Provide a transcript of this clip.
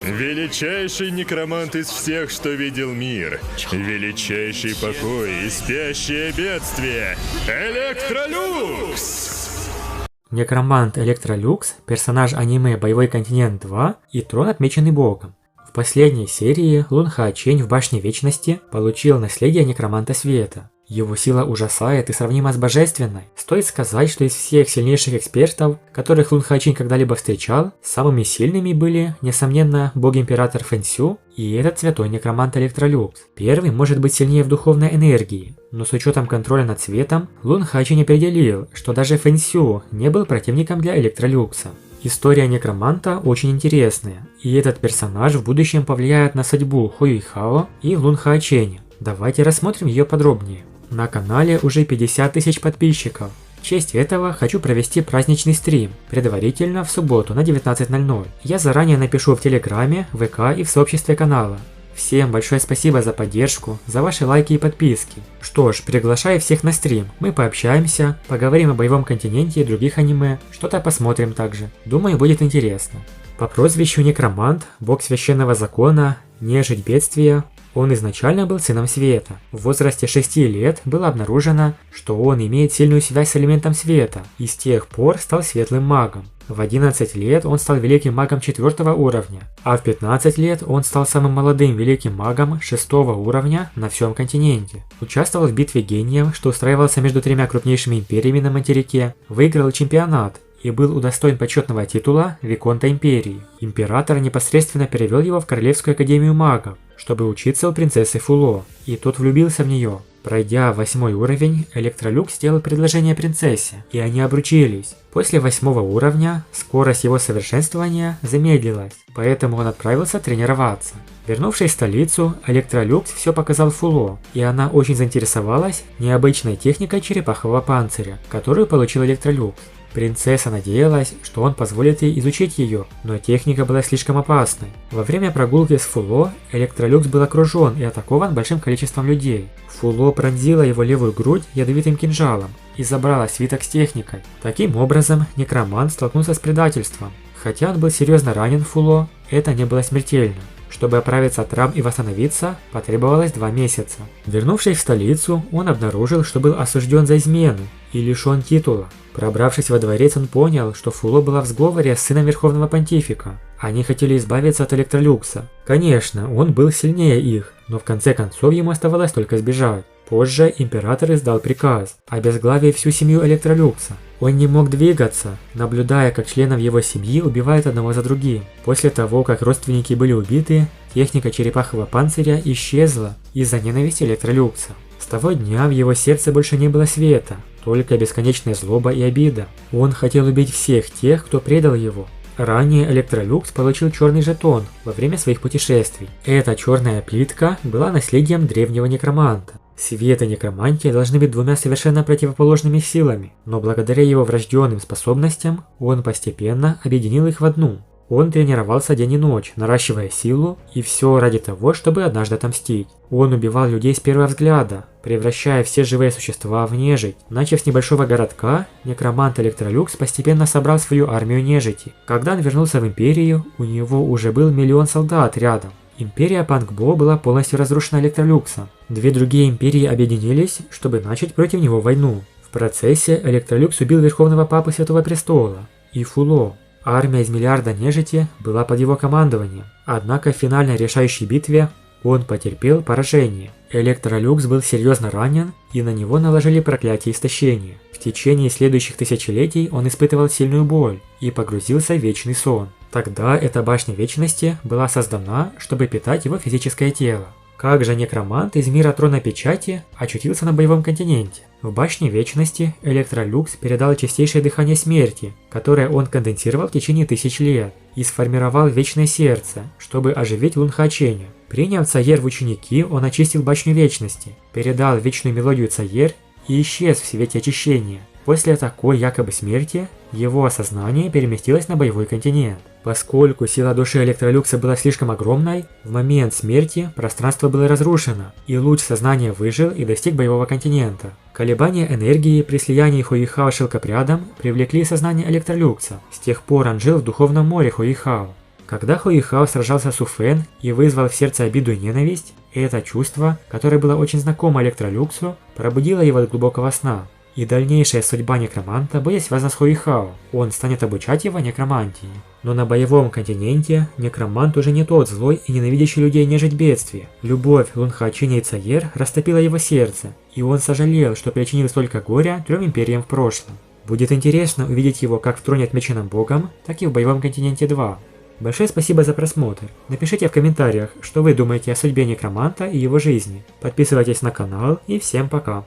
Величайший некромант из всех, что видел мир. Величайший покой и спящее бедствие. Электролюкс! Некромант Электролюкс – персонаж аниме «Боевой континент 2» и трон, отмеченный богом. В последней серии Лун Хаочень в Башне Вечности получил наследие Некроманта Света. Его сила ужасает и сравнима с божественной. Стоит сказать, что из всех сильнейших экспертов, которых Лун Хаочень когда-либо встречал, самыми сильными были, несомненно, бог-император Фэнсю и этот святой некромант Электролюкс. Первый может быть сильнее в духовной энергии, но с учетом контроля над светом, Лун Хаочень определил, что даже Фэнсю не был противником для Электролюкса. История некроманта очень интересная, и этот персонаж в будущем повлияет на судьбу Хо Юйхао и Лун Хаоченя. Давайте рассмотрим ее подробнее. На канале уже 50 тысяч подписчиков. В честь этого хочу провести праздничный стрим, предварительно в субботу на 19:00. Я заранее напишу в Телеграме, ВК и в сообществе канала. Всем большое спасибо за поддержку, за ваши лайки и подписки. Что ж, приглашаю всех на стрим, мы пообщаемся, поговорим о боевом континенте и других аниме, что-то посмотрим также. Думаю, будет интересно. По прозвищу Некромант, бог священного закона, нежить бедствия, он изначально был сыном света. В возрасте 6 лет было обнаружено, что он имеет сильную связь с элементом света и с тех пор стал светлым магом. В 11 лет он стал великим магом 4 уровня, а в 15 лет он стал самым молодым великим магом 6 уровня на всем континенте. Участвовал в битве гениев, что устраивался между тремя крупнейшими империями на материке, выиграл чемпионат и был удостоен почетного титула Виконта Империи. Император непосредственно перевел его в Королевскую Академию Магов, чтобы учиться у принцессы Фуло, и тот влюбился в нее. Пройдя 8 уровень, Электролюкс сделал предложение принцессе, и они обручились. После 8 уровня скорость его совершенствования замедлилась, поэтому он отправился тренироваться. Вернувшись в столицу, Электролюкс все показал Фуло, и она очень заинтересовалась необычной техникой черепахового панциря, которую получил Электролюкс. Принцесса надеялась, что он позволит ей изучить ее, но техника была слишком опасной. Во время прогулки с Фуло Электролюкс был окружен и атакован большим количеством людей. Фуло пронзила его левую грудь ядовитым кинжалом и забрала свиток с техникой. Таким образом, некромант столкнулся с предательством. Хотя он был серьезно ранен Фуло, это не было смертельно. Чтобы оправиться от ран и восстановиться, потребовалось 2 месяца. Вернувшись в столицу, он обнаружил, что был осужден за измену и лишен титула. Пробравшись во дворец, он понял, что Фуло была в сговоре с сыном Верховного Понтифика. Они хотели избавиться от Электролюкса. Конечно, он был сильнее их, но в конце концов ему оставалось только сбежать. Позже император издал приказ, обезглавив всю семью Электролюкса. Он не мог двигаться, наблюдая, как членов его семьи убивают одного за другим. После того, как родственники были убиты, техника черепахового панциря исчезла из-за ненависти Электролюкса. С того дня в его сердце больше не было света, только бесконечная злоба и обида. Он хотел убить всех тех, кто предал его. Ранее Электролюкс получил черный жетон во время своих путешествий. Эта черная плитка была наследием древнего некроманта. Свет и некромантия должны быть двумя совершенно противоположными силами, но благодаря его врожденным способностям он постепенно объединил их в одну. Он тренировался день и ночь, наращивая силу, и все ради того, чтобы однажды отомстить. Он убивал людей с первого взгляда, превращая все живые существа в нежить. Начав с небольшого городка, некромант Электролюкс постепенно собрал свою армию нежити. Когда он вернулся в Империю, у него уже был 1 000 000 солдат рядом. Империя Панкбо была полностью разрушена Электролюксом. 2 другие империи объединились, чтобы начать против него войну. В процессе Электролюкс убил Верховного Папу Святого Престола и Фуло. Армия из миллиарда нежити была под его командованием. Однако в финальной решающей битве он потерпел поражение. Электролюкс был серьезно ранен, и на него наложили проклятие истощения. В течение следующих тысячелетий он испытывал сильную боль и погрузился в вечный сон. Тогда эта башня вечности была создана, чтобы питать его физическое тело. Как же некромант из мира Трона Печати очутился на боевом континенте? В башне вечности Электролюкс передал чистейшее дыхание смерти, которое он конденсировал в течение 1000 лет, и сформировал вечное сердце, чтобы оживить Лун Хаоченя. Приняв Цаер в ученики, он очистил башню вечности, передал вечную мелодию Цаер и исчез в свете очищения. После такой якобы смерти, его сознание переместилось на боевой континент. Поскольку сила души Электролюкса была слишком огромной, в момент смерти пространство было разрушено, и луч сознания выжил и достиг боевого континента. Колебания энергии при слиянии Хо Юйхао с шелкопрядом привлекли сознание Электролюкса. С тех пор он жил в духовном море Хо Юйхао. Когда Хуихао сражался с Уфэн и вызвал в сердце обиду и ненависть, это чувство, которое было очень знакомо Электролюксу, пробудило его от глубокого сна. И дальнейшая судьба некроманта будет связана с Хуихао, он станет обучать его некромантии. Но на боевом континенте некромант уже не тот злой и ненавидящий людей нежить бедствия. Любовь Лунха Чиня и Цаер растопила его сердце, и он сожалел, что причинил столько горя 3 империям в прошлом. Будет интересно увидеть его как в троне отмеченном богом, так и в боевом континенте 2. Большое спасибо за просмотр. Напишите в комментариях, что вы думаете о судьбе некроманта и его жизни. Подписывайтесь на канал и всем пока.